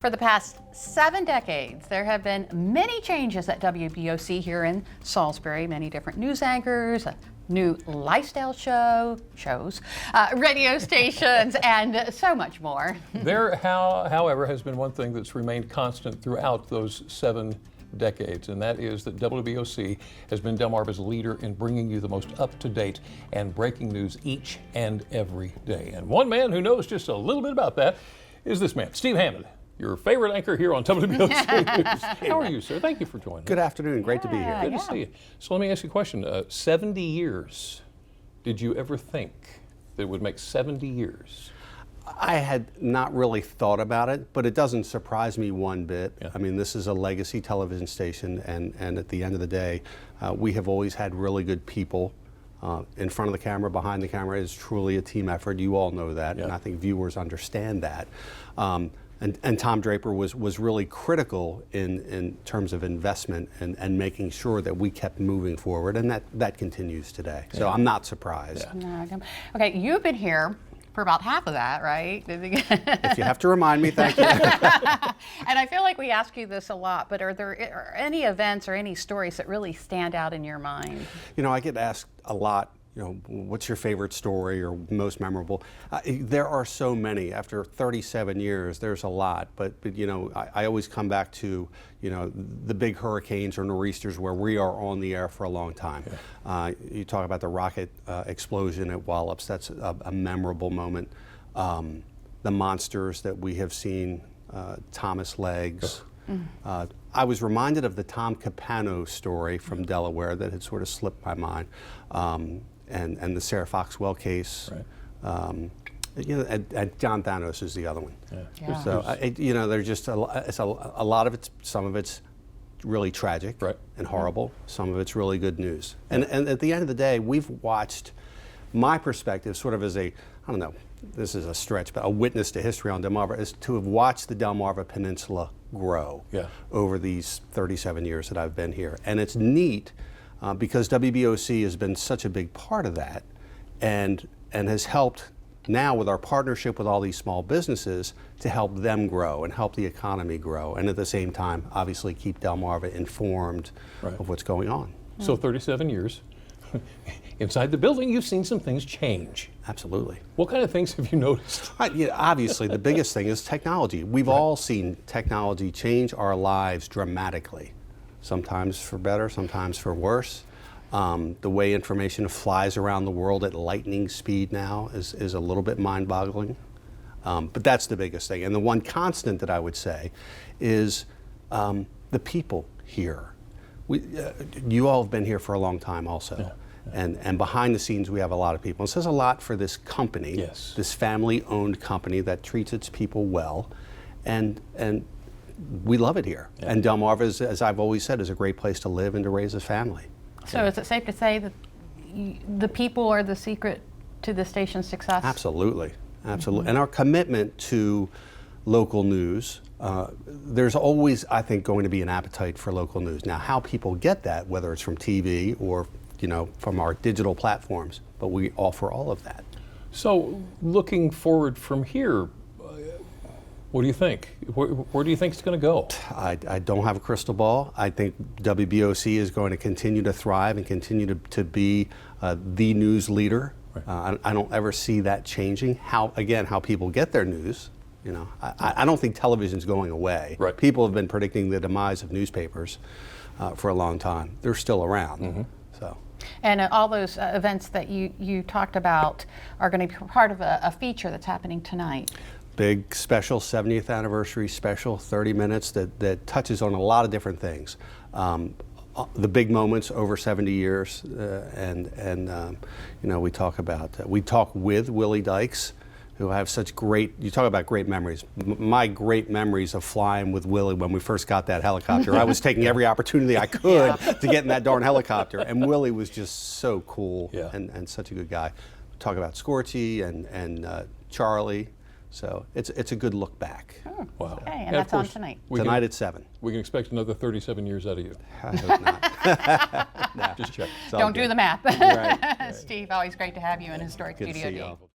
For the past 7 decades, there have been many changes at WBOC here in Salisbury, many different news anchors, a new lifestyle shows, radio stations, and so much more. There, however, has been one thing that's remained constant throughout those 7 decades, and that is that WBOC has been Delmarva's leader in bringing you the most up-to-date and breaking news each and every day. And one man who knows just a little bit about that is this man, Steve Hammond, your favorite anchor here on WBOC News. How are you, sir? Thank you for joining us. Good afternoon. Great to be here. Good to see you. So let me ask you a question. 70 years. Did you ever think that it would make 70 years? I had not really thought about it, but it doesn't surprise me one bit. Yeah. I mean, this is a legacy television station, and at the end of the day, we have always had really good people. In front of the camera, behind the camera is truly a team effort. You all know that, Yeah. and I think viewers understand that. And Tom Draper was really critical in terms of investment and making sure that we kept moving forward, and that continues today. So I'm not surprised. Yeah. No, okay, you've been here for about half of that, right? If you have to remind me, thank you. And I feel like we ask you this a lot, but are there any events or any stories that really stand out in your mind? You know, I get asked a lot, you know, what's your favorite story or most memorable? There are so many. After 37 years, there's a lot. But you know, I always come back to, you know, the big hurricanes or nor'easters where we are on the air for a long time. Yeah. You talk about the rocket explosion at Wallops. That's a memorable moment. The monsters that we have seen, Thomas Legs. I was reminded of the Tom Capano story from Delaware that had sort of slipped my mind. And the Sarah Foxwell case, right. You know, and John Thanos is the other one. Yeah. Yeah. So you know, there's just a lot of it's, some of it's really tragic, right, and horrible. Some of it's really good news. And at the end of the day, we've watched, my perspective, sort of as a, I don't know, this is a stretch, but a witness to history on Delmarva, is to have watched the Delmarva Peninsula grow over these 37 years that I've been here, and it's neat. Because WBOC has been such a big part of that, and has helped now with our partnership with all these small businesses to help them grow and help the economy grow, and at the same time, obviously, keep Delmarva informed of what's going on. So 37 years. Inside the building, you've seen some things change. Absolutely. What kind of things have you noticed? Obviously, the biggest thing is technology. We've all seen technology change our lives dramatically. Sometimes for better, sometimes for worse. The way information flies around the world at lightning speed now is a little bit mind-boggling. But that's the biggest thing. And the one constant that I would say is the people here. You all have been here for a long time also. Yeah. And behind the scenes, we have a lot of people. It says a lot for this company, this family-owned company that treats its people well. And we love it here. Yeah. And Delmarva, as I've always said, is a great place to live and to raise a family. So is it safe to say that the people are the secret to the station's success? Absolutely, absolutely. Mm-hmm. And our commitment to local news, there's always, I think, going to be an appetite for local news. Now, how people get that, whether it's from TV or, you know, from our digital platforms, but we offer all of that. So looking forward from here, what do you think? Where do you think it's going to go? I don't have a crystal ball. I think WBOC is going to continue to thrive and continue to be the news leader. Right. I don't ever see that changing. How people get their news. You know, I don't think television's going away. Right. People have been predicting the demise of newspapers for a long time. They're still around. Mm-hmm. So. And all those events that you talked about are going to be part of a feature that's happening tonight. Big special 70th anniversary special, 30 minutes that touches on a lot of different things. The big moments over 70 years, and you know, we talk with Willie Dykes, who have such great, you talk about great memories. My great memories of flying with Willie when we first got that helicopter. I was taking every opportunity I could to get in that darn helicopter, and Willie was just so cool and such a good guy. Talk about Scorchy and Charlie. So it's a good look back. Oh, wow. Okay, and that's on tonight. Tonight at 7. We can expect another 37 years out of you. I hope not. Just check. Don't do the math. Right. Steve, always great to have you in Historic Good Studio to see D. y'all.